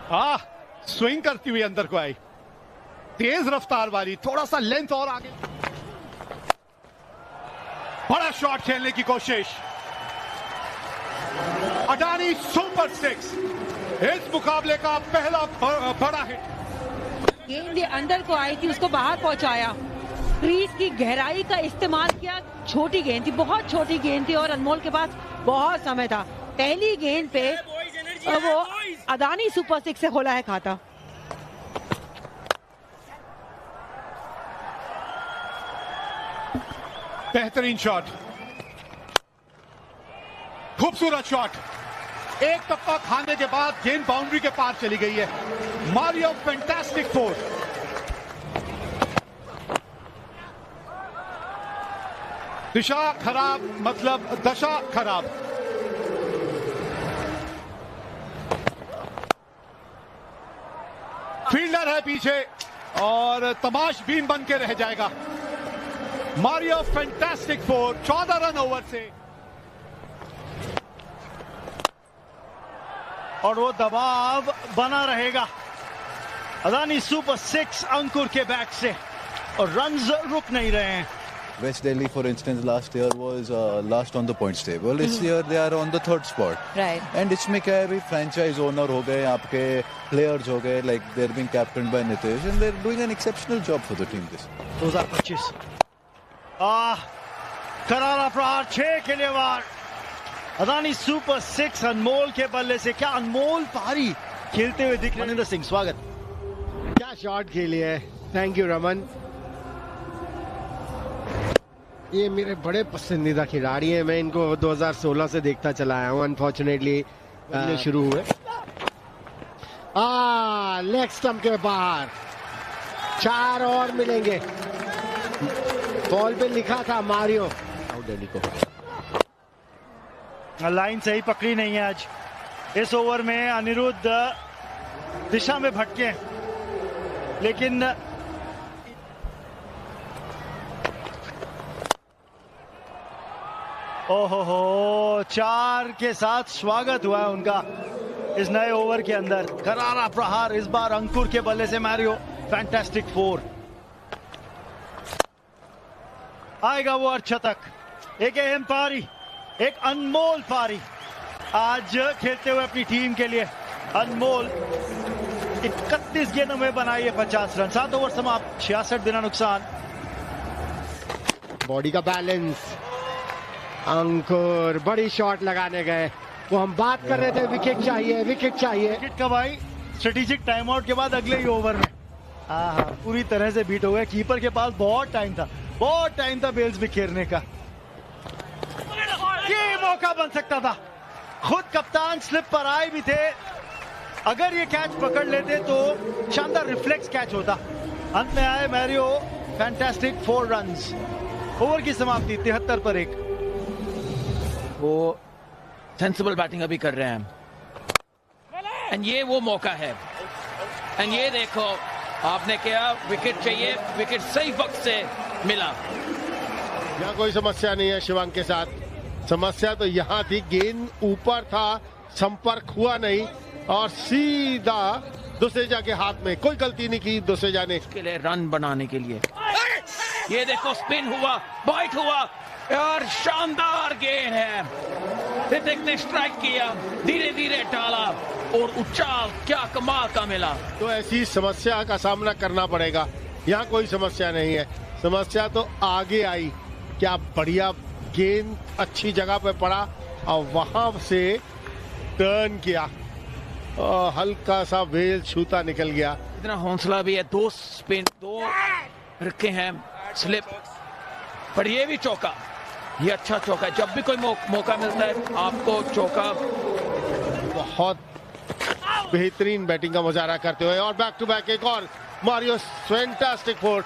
Swing करती हुई अंदर को आई, तेज रफ्तार वाली, थोड़ा सा लेंथ और आगे, बड़ा शॉट खेलने की कोशिश। अडानी सुपर 6 इस मुकाबले का पहला बड़ा हिट। गेंद अंदर को आई थी, उसको बाहर पहुंचाया, क्रीज की गहराई का इस्तेमाल किया। छोटी गेंद थी, बहुत छोटी गेंद थी और अनमोल के पास बहुत समय था। पहली गेंद पे वो अडानी सुपर 6 से खोला है खाता। बेहतरीन शॉट, खूबसूरत शॉट। एक टप्पा खाने के बाद गेंद बाउंड्री के पार चली गई है। Mario fantastic 4। दिशा खराब, मतलब दशा खराब। फील्डर है पीछे और तमाशबीन बन के रह जाएगा। मारियो फैंटास्टिक 4 14 रन ओवर से, और वो दबाव बना रहेगा अडानी सुपर 6 अंकुर के बैट से, और रन्स रुक नहीं रहे हैं। West Delhi, for instance, last year was last on the points table. This year they are on the 3rd spot. Right. And इसमें क्या है, भी franchise owner हो गए, आपके players हो गए, like they're being captained by Nitish, and they're doing an exceptional job for the team this 2025। करारा प्रहार 6 के लिए वार। अडानी सुपर 6 अनमोल के बल्ले से, क्या अनमोल पारी खेलते हुए दिख रहे। मनिंदर सिंह, स्वागत। क्या शॉट खेली है, थैंक यू रमन। ये मेरे बड़े पसंदीदा खिलाड़ी हैं, मैं इनको 2016 से देखता चला आया हूँ। अनफॉर्चुनेटली शुरू हुए लेग स्टंप के बाहर 4 और मिलेंगे। बॉल पे लिखा था मारियो आउट। दिल्ली को लाइन सही पकड़ी नहीं है आज। इस ओवर में अनिरुद्ध दिशा में भटके, लेकिन ओहो 4 के साथ स्वागत हुआ है उनका इस नए ओवर के अंदर। करारा प्रहार इस बार अंकुर के बल्ले से। मारियो फैंटास्टिक 4 आएगा वो अर्धशतक। एक अहम पारी, एक अनमोल पारी आज खेलते हुए अपनी टीम के लिए। अनमोल 31 गेंदों में बनाई है 50 रन। 7 ओवर समाप्त, 66 बिना नुकसान। बॉडी का बैलेंस, अंकुर बड़ी शॉट लगाने गए। वो हम बात कर रहे थे, विकेट चाहिए, विकेट चाहिए। विकेट कब आई? स्ट्रेटेजिक टाइम आउट के बाद अगले ही ओवर में। पूरी तरह से बीट हो गए। कीपर के पास बहुत टाइम था, बहुत टाइम था बेल्स बिखेरने का। ये मौका बन सकता था। खुद कप्तान स्लिप पर आए भी थे। अगर ये कैच पकड़ लेते तो शानदार रिफ्लेक्स कैच होता। अंत में आए मैरियो फैंटास्टिक 4 रन्स। ओवर की समाप्ति 73 पर 1। वो सेंसिबल बैटिंग अभी कर रहे हैं, एंड ये वो मौका है। एंड ये देखो, आपने क्या विकेट चाहिए, विकेट सही वक्त से मिला। यहाँ कोई समस्या नहीं है शिवांग के साथ। समस्या तो यहाँ थी, गेंद ऊपर था, संपर्क हुआ नहीं और सीधा दुसेजा के हाथ में। कोई गलती नहीं की दुसेजा ने के लिए रन बनाने के लिए। ये देखो, स्पिन हुआ, बाइट हुआ और शानदार गेंद है। ऋतिक ने स्ट्राइक किया, धीरे धीरे डाला और उछाल क्या कमाल का मिला। तो ऐसी समस्या का सामना करना पड़ेगा। यहाँ कोई समस्या नहीं है। समस्या तो आगे आई। क्या बढ़िया गेंद अच्छी जगह पे पड़ा और वहां से टर्न किया और हल्का सा वेल छूता निकल गया। इतना हौसला भी है। 2 स्पिन, 2 रखे हैं स्लिप, पर ये भी चौका। ये अच्छा चौका। जब भी कोई मौका मिलता है आपको चौका। बहुत बेहतरीन बैटिंग का मुजाहरा करते हुए और बैक टू बैक एक और मारियो फैंटास्टिक 4।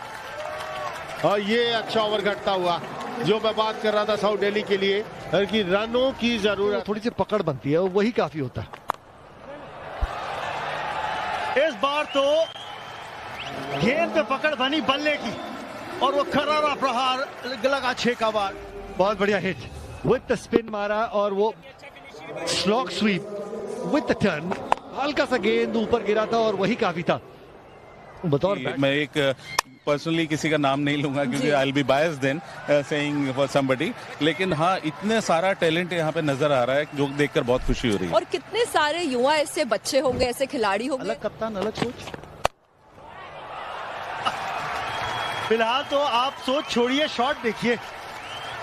और ये अच्छा ओवर घटता हुआ जो मैं बात कर रहा था साउथ दिल्ली के लिए कि रनों की जरूरत, थोड़ी सी पकड़ बनती है, वही काफी होता है। इस बार तो गेंद पे पकड़ बनी बल्ले की और वो करारा प्रहार लगा 6 का बार। बहुत बढ़िया हिट विद द स्पिन मारा और वो slog sweep with the turn. हल्का सा गेंद ऊपर गिरा था और वही काफी था। बतौर मैं एक पर्सनली किसी का नाम नहीं लूंगा क्योंकि I will be biased then saying for somebody, लेकिन हाँ इतने सारा टैलेंट यहाँ पे नजर आ रहा है जो देखकर बहुत खुशी हो रही है। और कितने सारे युवा ऐसे बच्चे होंगे, ऐसे खिलाड़ी होंगे। अलग कप्तान अलग सोच। फिलहाल तो आप सोच छोड़िए, शॉट देखिए।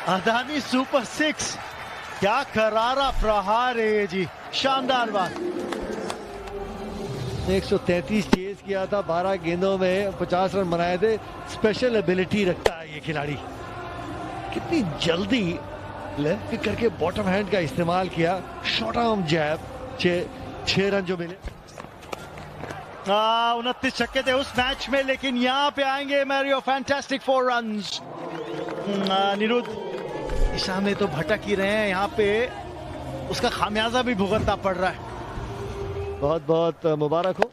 अडानी सुपर 6, क्या करारा प्रहार है जी, शानदार बात। 133 चेज किया था, 12 गेंदों में 50 रन बनाए थे। स्पेशल एबिलिटी रखता है ये खिलाड़ी। कितनी जल्दी लेफ्ट पिक करके बॉटम हैंड का इस्तेमाल किया, शॉर्ट आर्म जैब, 6 रन जो मिले। 29 छक्के थे उस मैच में, लेकिन यहाँ पे आएंगे मैरियो, फैंटास्टिक 4 रन्स। निरुद्ध दिशा में तो भटक ही रहे हैं, यहाँ पे उसका खामियाजा भी भुगतना पड़ रहा है। बहुत बहुत मुबारक हो।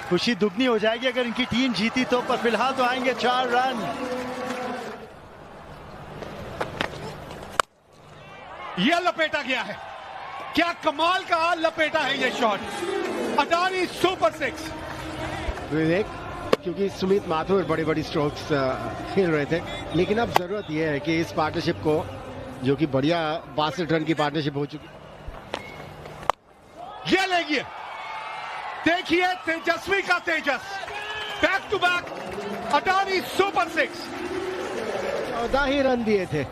खुशी दुगनी हो जाएगी अगर इनकी टीम जीती तो, पर फिलहाल तो आएंगे 4 रन। यह लपेटा गया है, क्या कमाल का लपेटा है ये शॉट। अडानी सुपर 6। विवेक, क्योंकि सुमित माथुर बड़ी बड़ी स्ट्रोक्स खेल रहे थे, लेकिन अब जरूरत यह है कि इस पार्टनरशिप को, जो कि बढ़िया 62 रन की पार्टनरशिप हो चुकी, ये लेंगे। देखिए तेजस्वी का Tejas, back to back Adani super 6। 14 ही रन दिए थे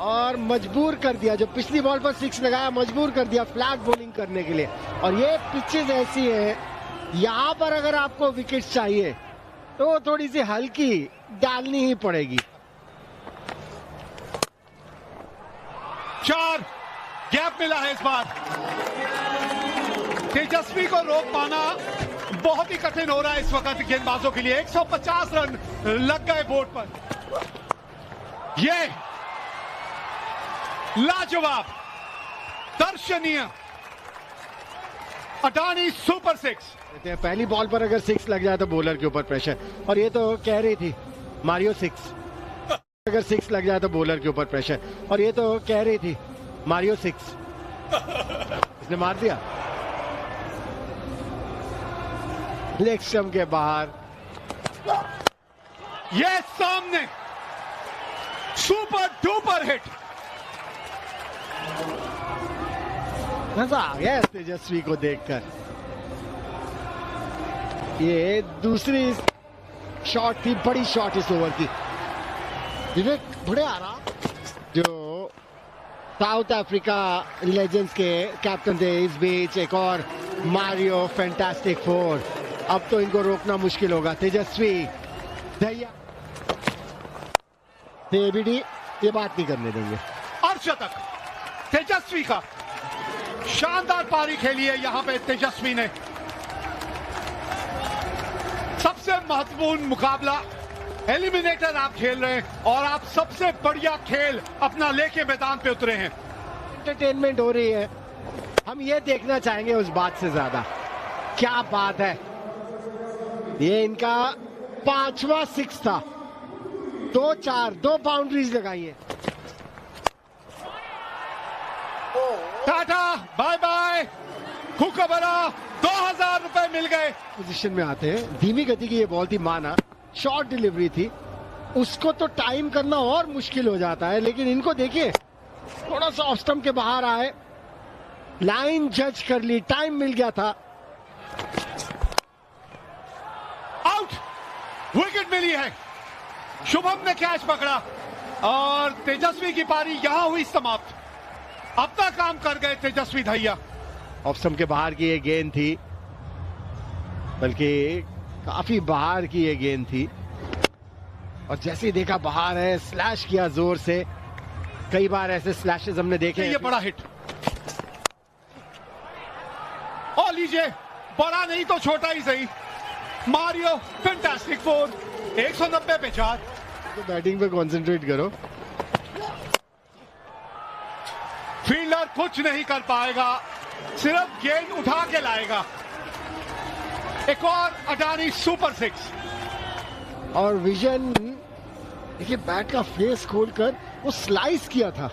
और मजबूर कर दिया, जो पिछली बॉल पर 6 लगाया मजबूर कर दिया फ्लैट बॉलिंग करने के लिए। और ये पिचेस ऐसी है, यहां पर अगर आपको विकेट चाहिए तो थोड़ी सी हल्की डालनी ही पड़ेगी। 4 गैप मिला है इस बार। तेजस्वी को रोक पाना बहुत ही कठिन हो रहा है इस वक्त गेंदबाजों के लिए। 150 रन लग गए बोर्ड पर। ये लाजवाब, दर्शनीय अडानी सुपर 6। पहली बॉल पर अगर 6 लग जाए तो बॉलर के ऊपर प्रेशर, और ये तो कह रही थी मारियो 6, अगर 6 लग जाए तो बॉलर के ऊपर प्रेशर, और ये तो कह रही थी मारियो 6। इसने मार दिया लेग स्टंप के बाहर। ये सामने सुपर डुपर हिट। मजा आ गया तेजस्वी को देखकर। ये दूसरी शॉट थी, बड़ी शॉट इस ओवर की। विवेक बड़े आ रहा, जो साउथ अफ्रीका लेजेंड्स के कैप्टन थे, इस बीच एक और मारियो फैंटास्टिक 4। अब तो इनको रोकना मुश्किल होगा। तेजस्वी दहिया एबीडी ये बात नहीं करने देंगे। अर्धशतक तेजस्वी का, शानदार पारी खेली है यहां पे तेजस्वी ने। सबसे महत्वपूर्ण मुकाबला एलिमिनेटर आप खेल रहे हैं और आप सबसे बढ़िया खेल अपना लेके मैदान पे उतरे हैं। एंटरटेनमेंट हो रही है, हम ये देखना चाहेंगे उस बात से ज्यादा। क्या बात है, ये इनका 5वां 6 था। 2-4 2 बाउंड्रीज लगाई है। टाटा बाय बाय, हुक्काबरा 2000 रुपए मिल गए। पोजीशन में आते हैं, धीमी गति की ये बॉल थी, माना शॉर्ट डिलीवरी थी, उसको तो टाइम करना और मुश्किल हो जाता है। लेकिन इनको देखिए, थोड़ा सा ऑफ स्टंप के बाहर आए, लाइन जज कर ली, टाइम मिल गया था। आउट, विकेट मिली है। शुभम ने कैच पकड़ा और तेजस्वी की पारी यहां हुई समाप्त। अपना काम कर गए तेजस्वी दहिया। ऑफ स्टंप के बाहर की ये गेंद थी, बल्कि काफी बाहर की ये गेंद थी, और जैसे ही देखा बाहर है, स्लैश किया जोर से। कई बार ऐसे स्लैशेस हमने देखे। ये बड़ा हिट, और लीजिए, बड़ा नहीं तो छोटा ही सही, मारियो फैंटास्टिक 4। 190 पे 4। तो बैटिंग पे कंसंट्रेट करो। फील्डर कुछ नहीं कर पाएगा, सिर्फ गेंद उठा के लाएगा। एक और अडानी सुपर 6। और विजन देखिए, बैट का फेस खोलकर वो स्लाइस किया था।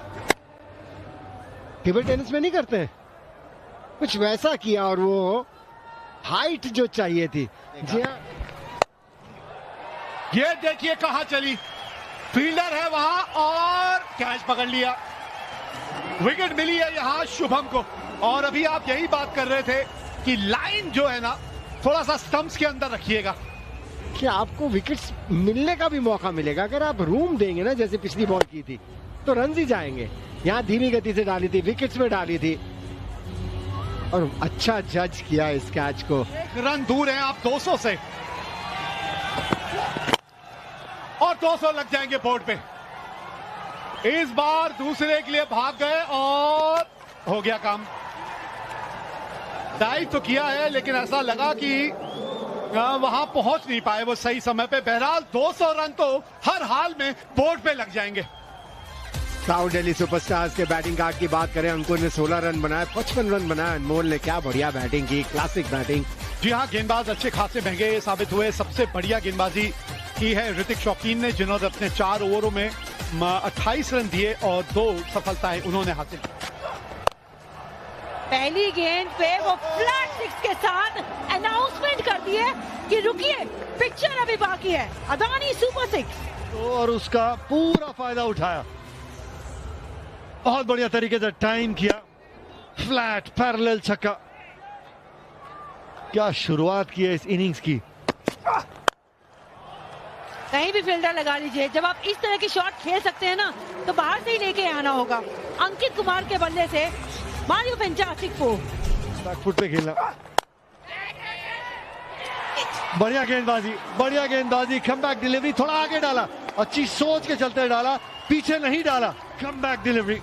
टेबल टेनिस में नहीं करते हैं, कुछ वैसा किया और वो हाइट जो चाहिए थी। जी हाँ, ये देखिए कहां चली, फील्डर है वहां और कैच पकड़ लिया। विकेट मिली है यहां शुभम को। और अभी आप यही बात कर रहे थे कि लाइन जो है ना थोड़ा सा स्टंप्स के अंदर रखिएगा कि आपको विकेट्स मिलने का भी मौका मिलेगा। अगर आप रूम देंगे ना जैसे पिछली बॉल की थी तो रन ही जाएंगे। यहाँ धीमी गति से डाली थी, विकेट्स में डाली थी और अच्छा जज किया इस कैच को। एक रन दूर हैं आप 200 से और 200 लग जाएंगे बोर्ड पे। इस बार दूसरे के लिए भाग गए और हो गया काम। डाइव तो किया है लेकिन ऐसा लगा कि वहां पहुंच नहीं पाए वो सही समय पे। बहरहाल 200 रन तो हर हाल में बोर्ड पे लग जाएंगे। साउथ दिल्ली सुपरस्टार्स के बैटिंग कार्ड की बात करें, अंकुर ने 16 रन बनाए, 55 रन बनाए। अनमोल ने क्या बढ़िया बैटिंग की, क्लासिक बैटिंग। जी हाँ, गेंदबाज अच्छे खासे महंगे साबित हुए। सबसे बढ़िया गेंदबाजी की है ऋतिक शौकीन ने, जिन्होंने अपने 4 ओवरों में 28 रन दिए और 2 सफलताएं उन्होंने हासिल की। पहली गेंद पे वो फ्लैट 6 के साथ अनाउंसमेंट कर दिए कि रुकिए, पिक्चर अभी बाकी है। अदानी सुपर 6 और उसका पूरा फायदा उठाया, बहुत बढ़िया तरीके से टाइम किया, फ्लैट पैरेलल छक्का। क्या शुरुआत की है इस इनिंग्स की। कहीं भी फील्डर लगा लीजिए, जब आप इस तरह की शॉट खेल सकते हैं ना तो बाहर से ही लेके आना होगा। अंकित कुमार के बल्ले से मारियो फैंटास्टिक 4 बैक फुट पे खेलना, बढ़िया गेंदबाजी, बढ़िया गेंदबाजी। कम बैक डिलीवरी, थोड़ा आगे डाला, अच्छी सोच के चलते डाला, पीछे नहीं डाला। कम बैक डिलीवरी,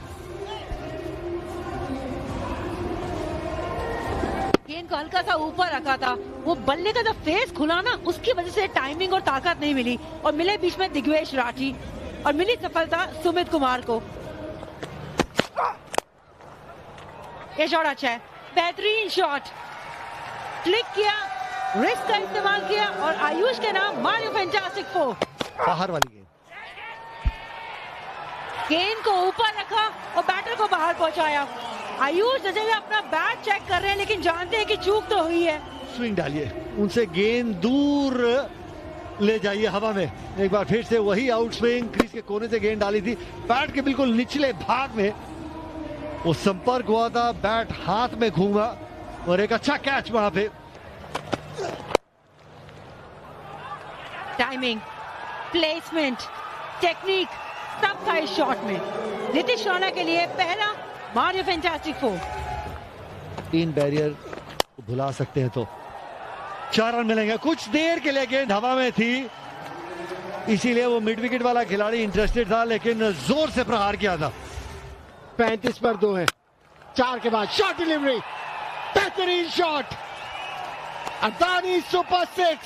गेंद को हल्का सा ऊपर रखा था, वो बल्ले का जब फेस खुला ना उसकी वजह से टाइमिंग और ताकत नहीं मिली और मिले बीच में दिग्वेश राठी और मिली सफलता सुमित कुमार को। ये शॉट अच्छा है, बेहतरीन शॉट, क्लिक किया, रिस्क का इस्तेमाल किया और आयुष के नाम मारियो फैंटास्टिक 4। बाहर वाली गेंद को ऊपर रखा और बैटर को बाहर पहुंचाया। आयुष जैसे अपना बैट चेक कर रहे हैं लेकिन जानते हैं कि चूक तो हुई है। स्विंग डालिए, उनसे गेंद दूर ले जाइए हवा में। एक बार फिर से वही आउट स्विंग, क्रीज के कोने से गेंद डाली थी, बैट के बिल्कुल निचले भाग में वो संपर्क हुआ था, बैट हाथ में घूमा और एक अच्छा कैच वहां पे। टाइमिंग, प्लेसमेंट, टेक्निक सब था इस शॉट में। नीतीश राणा के लिए पहला मारियो फैंटास्टिक 4। 3 बैरियर भुला सकते हैं तो 4 रन मिलेंगे। कुछ देर के लिए गेंद हवा में थी, इसीलिए वो मिड विकेट वाला खिलाड़ी इंटरेस्टेड था, लेकिन जोर से प्रहार किया था। 35 पर 2 है, 4 के बाद शॉट डिलीवरी, बेहतरीन शॉट, अदानी सुपर 6।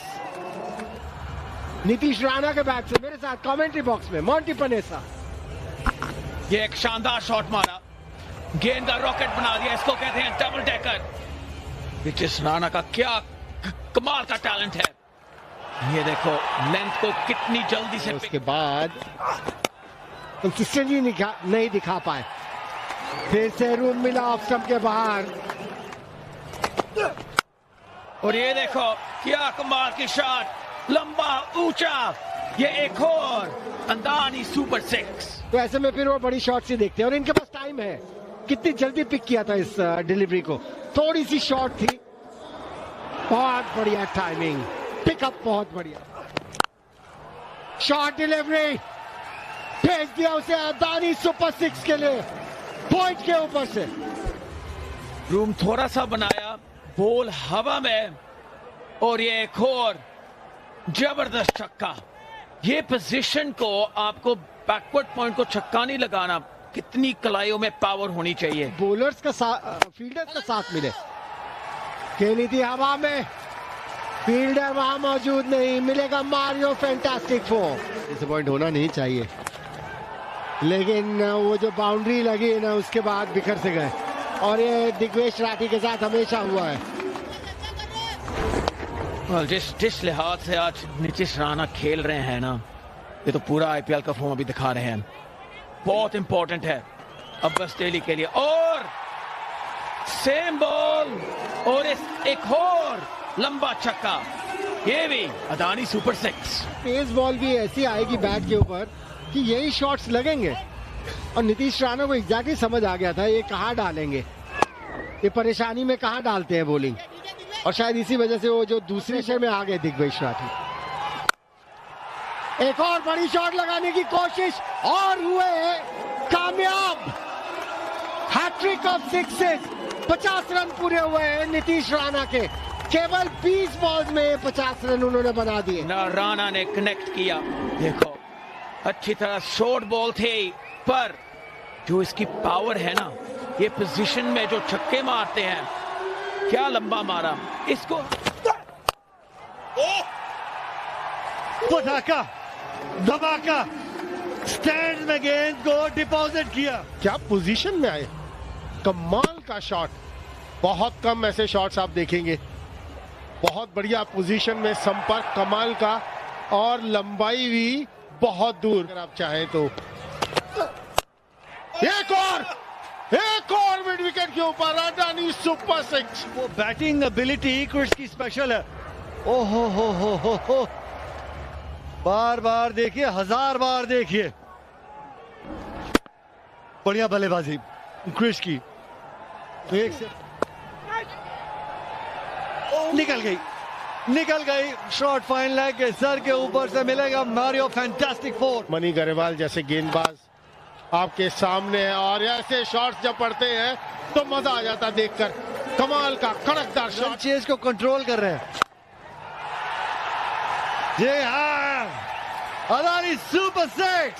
नीतीश राणा के बैट से मेरे साथ कमेंट्री बॉक्स में मोंटी पनेसा। ये एक शानदार शॉट मारा, गेंद का रॉकेट बना दिया, इसको कहते हैं डबल टेकर। नीतीश राणा का क्या कमाल का टैलेंट है। ये देखो लेंथ को कितनी जल्दी से। उसके बाद कंसिस्टेंसी नहीं दिखा पाए, फिर से रूम मिला ऑफ स्टंप के बाहर। और ये देखो क्या कमाल की शॉट, लंबा ऊंचा, ये एक और अदानी सुपर 6। तो ऐसे में फिर वो बड़ी शॉट ही देखते हैं और इनके पास टाइम है। कितनी जल्दी पिक किया था इस डिलीवरी को, थोड़ी सी शॉट थी, बहुत बढ़िया टाइमिंग, पिकअप बहुत बढ़िया, शॉट डिलीवरी, भेज दिया उसे अदानी सुपर 6 के लिए पॉइंट के ऊपर से। रूम थोड़ा सा बनाया, बॉल हवा में और ये एक और जबरदस्त छक्का। ये पोजीशन को आपको बैकवर्ड पॉइंट को छक्का नहीं लगाना, कितनी कलाइयों में पावर होनी चाहिए। बॉलर्स का फील्डर्स का साथ मिले, खेली थी हवा में, फील्डर वहां मौजूद नहीं, मिलेगा मारियो फैंटास्टिक 4। डिसअपॉइंट होना नहीं चाहिए, लेकिन वो जो बाउंड्री लगी है ना उसके बाद बिखर से गए और ये दिग्वेश राठी के साथ हमेशा हुआ है। जिस लिहाज से आज नीतीश राणा खेल रहे हैं ना, ये तो पूरा आईपीएल का फॉर्म अभी दिखा रहे हैं, बहुत इंपॉर्टेंट है अब बस डेली के लिए। और सेम बॉल और एक और लंबा छक्का, ये भी अदानी सुपर 6। तेज बॉल भी ऐसी आएगी बैट के ऊपर कि यही शॉट्स लगेंगे और नीतीश राणा को एग्जैक्टली समझ आ गया था ये कहाँ डालेंगे, ये परेशानी में कहाँ डालते हैं बॉलिंग, और शायद इसी वजह से वो जो दूसरे शे में आ गए दिग्विजय राठी। एक और बड़ी शॉट लगाने की कोशिश और हुए कामयाब। हैट्रिक ऑफ सिक्सेस, 50 रन पूरे हुए हैं नीतीश राणा के। केवल 20 बॉल्स में 50 रन उन्होंने बना दिए। राणा ने कनेक्ट किया, देखो अच्छी तरह शॉर्ट बॉल थे, पर जो इसकी पावर है ना, ये पोजीशन में जो छक्के मारते हैं, क्या लंबा मारा इसको। पटाखा धमाका, स्टैंड में गेंद को डिपॉजिट किया। क्या पोजीशन में आए, कमाल का शॉट। बहुत कम ऐसे शॉट्स आप देखेंगे। बहुत बढ़िया पोजीशन में संपर्क कमाल का, और लंबाई भी बहुत दूर अगर आप चाहें तो। एक और मिड विकेट के ऊपर अडानी सुपर 6। वो बैटिंग एबिलिटी क्रिस की स्पेशल है। ओहो हो, बार बार देखिए, 1000 बार देखिए। बढ़िया बल्लेबाजी क्रिस की। तो एक से निकल गई शॉट, फाइन लेग के सर के ऊपर से मिलेगा मारियो फैंटास्टिक 4। मनी गरेवाल जैसे गेंदबाज आपके सामने है, और ऐसे शॉट्स जब पड़ते हैं तो मजा आ जाता देखकर। कमाल का कड़कदार शॉट, चेज को कंट्रोल कर रहे हैं। जी हाँ, अदानी सुपर 6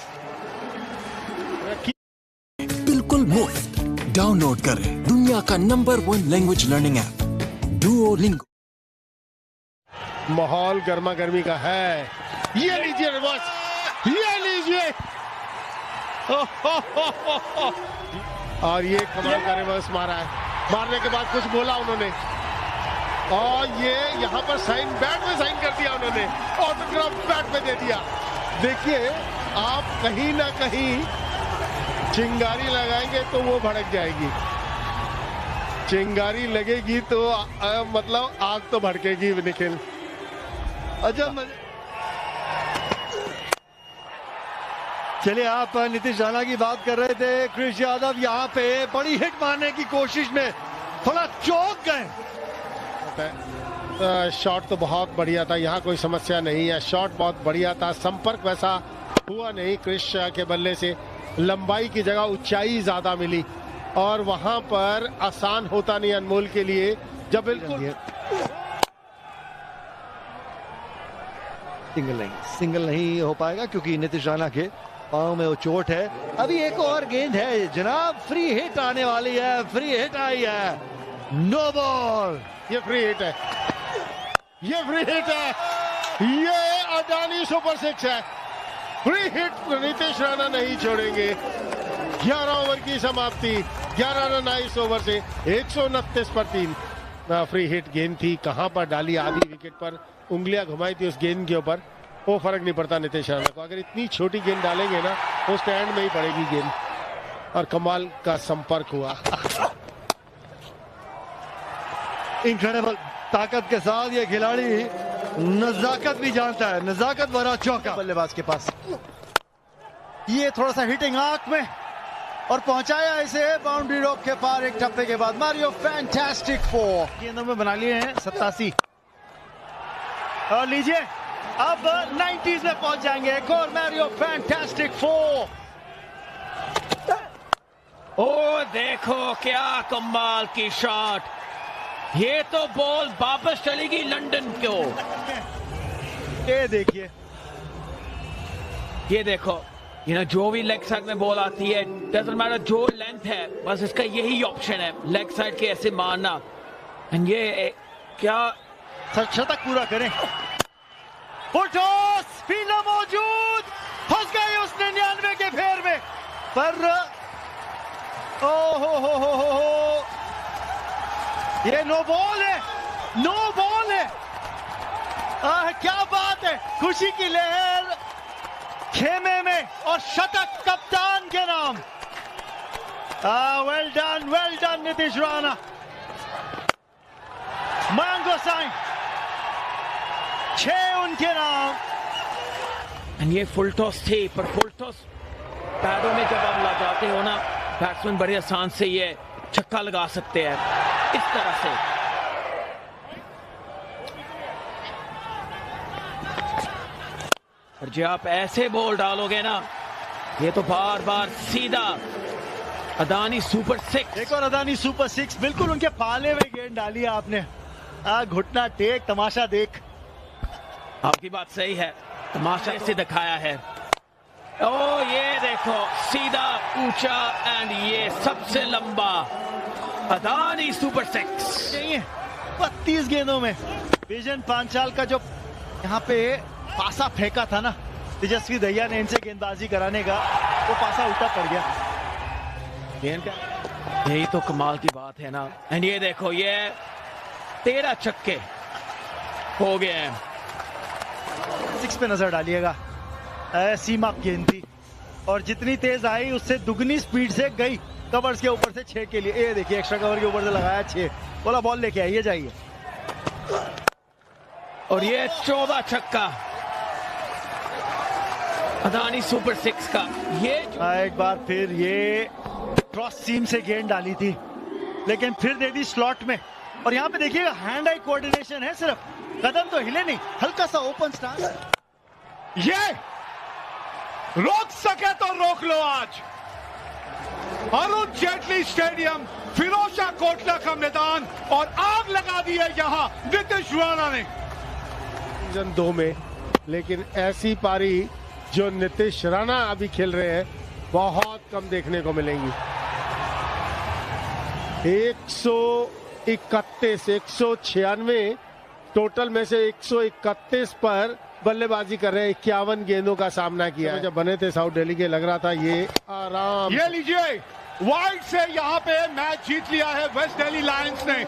बिल्कुल मुफ्त। डाउनलोड करें दुनिया का number 1 language learning app Duolingo. माहौल गर्मा गर्मी का है। ये लीजिए रिवर्स, ये लीजिए। और ये कमाल का रिवर्स मारा है। मारने के बाद कुछ बोला उन्होंने, और ये यहाँ पर साइन बैट में साइन कर दिया उन्होंने, ऑटोग्राफ बैट में दे दिया। देखिए, आप कहीं ना कहीं चिंगारी लगाएंगे तो वो भड़क जाएगी। चिंगारी लगेगी तो मतलब आग तो भड़केगी निखिल। अच्छा, चलिए, आप नीतीश राणा की बात कर रहे थे। क्रिस यादव यहाँ पे बड़ी हिट मारने की कोशिश में थोड़ा चौंक गए। शॉट तो बहुत बढ़िया था, यहाँ कोई समस्या नहीं है। शॉट बहुत बढ़िया था, संपर्क वैसा हुआ नहीं क्रिस के बल्ले से। लंबाई की जगह ऊंचाई ज्यादा मिली, और वहां पर आसान होता नहीं अनमोल के लिए। जब बिल्कुल सिंगल नहीं हो पाएगा क्योंकि नीतीश राणा के पांव में वो चोट है। अभी एक और गेंद है जनाब, फ्री हिट आने वाली है। फ्री हिट आई है, नो बॉल। ये फ्री हिट है, ये फ्री हिट है, ये अडानी सुपर 6 है। फ्री हिट नीतीश राणा नहीं छोड़ेंगे। 11 ओवर की समाप्ति, 11 रन 22 ओवर से 129 पर 3। फ्री हिट गेंद थी, कहां पर डाली, आधी विकेट पर उंगलियां घुमाई थी उस गेंद के ऊपर। वो फर्क नहीं पड़ता नीतीश राणा को। अगर इतनी छोटी गेंद डालेंगे ना, वो स्टैंड में ही पड़ेगी गेंद। और कमाल का संपर्क हुआ। इनक्रेडिबल ताकत के साथ ये खिलाड़ी नजाकत भी जानता है। नजाकत भरा चौका बल्लेबाज के पास। ये थोड़ा सा हिटिंग आंख में, और पहुंचाया इसे बाउंड्री रोक के पार एक टप्पे के बाद। मारियो फैंटास्टिक 4 गेंदों में बना लिए हैं 87। और लीजिए, अब 90s में पहुंच जाएंगे। एक और मारियो फैंटास्टिक 4। ओ देखो क्या कमाल की शॉट। ये तो बॉल वापस चलेगी लंदन को। ये देखिए, ये देखो, जो भी लेग साइड में बॉल आती है, डजंट मैटर जो लेंथ है, बस इसका यही ऑप्शन है, लेग साइड के ऐसे मारना। ये क्या शतक पूरा करें। फुलटॉस, फील्डर मौजूद, फंस गए उस 99 के फेर में, पर ओ हो ये नो बॉल है, नो बॉल है। क्या बात है, खुशी की लहर खेमे में, और शतक कप्तान के नाम। Well done Nitish Rana. मयंक गोसाई 6 उनके नाम। एंड ये फुल टॉस थी, पर फुल टॉस पैडों में जब आप लगाते हो ना, बैट्समैन बड़े आसान से ये छक्का लगा सकते हैं इस तरह से। और जो आप ऐसे बॉल डालोगे ना, ये तो बार बार सीधा अदानी सुपर 6। एक और अदानी सुपर 6, बिल्कुल उनके पाले में गेंद डाली है आपने। घुटना टेक, तमाशा देख। आपकी बात सही है, तमाशा इसे दिखाया है। ओ ये देखो, सीधा ऊंचा, एंड ये सबसे लंबा अदानी सुपर 6। 32 गेंदों में विजन पांचाल का जो यहाँ पे पासा फेंका था ना तेजस्वी दहिया ने इनसे गेंदबाजी कराने का, वो पासा उल्टा पड़ गया। गेंद का यही तो कमाल की बात है ना। एंड ये देखो, ये 13 छक्के हो गए हैं। 6 पे नजर डालिएगा, सीमा गेंद थी और जितनी तेज आई उससे दुगनी स्पीड से गई कवर्स के ऊपर से 6 के लिए। ये देखिए, एक्स्ट्रा कवर के ऊपर से लगाया 6, बोला बॉल लेके आइए जाइए। और ये 14 छक्का अदानी सुपर 6 का। ये एक बार फिर ये क्रॉस सीम से गेंद डाली थी, लेकिन फिर दे दी स्लॉट में। और यहाँ पे देखिएगा, हैंड आई कोऑर्डिनेशन है, सिर्फ कदम तो हिले नहीं, हल्का सा ओपन स्टांस। ये रोक सके तो रोक लो। आज अरुण जेटली स्टेडियम, फिरोजशाह कोटला का मैदान, और आग लगा दी है यहां नीतीश राणा ने सीजन 2 में। लेकिन ऐसी पारी जो नीतीश राणा अभी खेल रहे हैं, बहुत कम देखने को मिलेंगी। 131, 196 टोटल में से 131 पर बल्लेबाजी कर रहे हैं। 51 गेंदों का सामना किया है। जब बने थे साउथ दिल्ली के, लग रहा था ये आराम। ये लीजिए, वाइड से यहां पे मैच जीत लिया है वेस्ट दिल्ली लायंस ने।